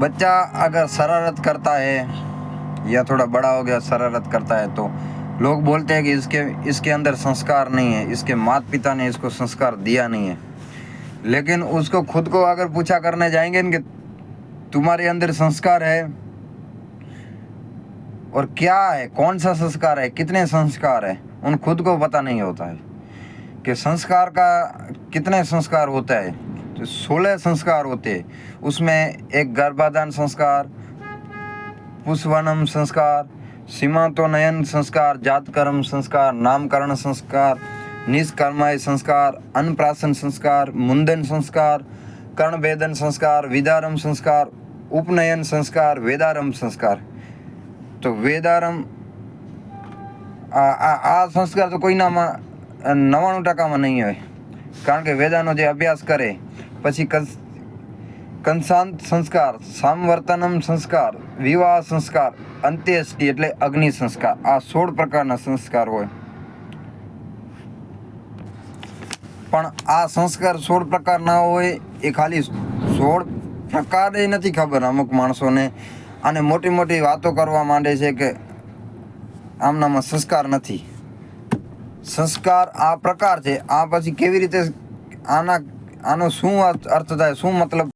बच्चा अगर शरारत करता है या थोड़ा बड़ा हो गया शरारत करता है तो लोग बोलते हैं कि इसके अंदर संस्कार नहीं है, इसके माता पिता ने इसको संस्कार दिया नहीं है। लेकिन उसको खुद को अगर पूछा करने जाएंगे कि तुम्हारे अंदर संस्कार है और क्या है, कौन सा संस्कार है, कितने संस्कार है, उन खुद को पता नहीं होता है कि संस्कार का कितने संस्कार होता है। तो 16 संस्कार होते हैं। उसमें एक गर्भाधान संस्कार, पुष्पवनम संस्कार, सीमांतोन्नयन संस्कार, जातकर्म संस्कार, नामकरण संस्कार, निष्कर्मय संस्कार, अन्नप्राशन संस्कार, मुंडन संस्कार, कर्णभेदन संस्कार, विदारम संस्कार, उपनयन संस्कार, वेदारम संस्कार। तो वेदारम आ संस्कार तो कोईनाમાં 99% નહીં હોય, કારણ કે વેદાનો જે અભ્યાસ કરે પછી કંસાંત સંસ્કાર, સામવર્તનમ સંસ્કાર, વિવાહ સંસ્કાર, અંત્યેષ્ટિ એટલે અગ્નિ સંસ્કાર, આ 16 પ્રકારના સંસ્કાર હોય। પણ આ સંસ્કાર 16 પ્રકારના હોય એ ખાલી 16 પ્રકારે નથી ખબર અમુક માણસોને, અને મોટી મોટી વાતો કરવા માંડે છે કે આમનામાં સંસ્કાર નથી। સંસ્કાર આ પ્રકાર છે, આ પછી કેવી રીતે આનો શું અર્થ થાય, શું મતલબ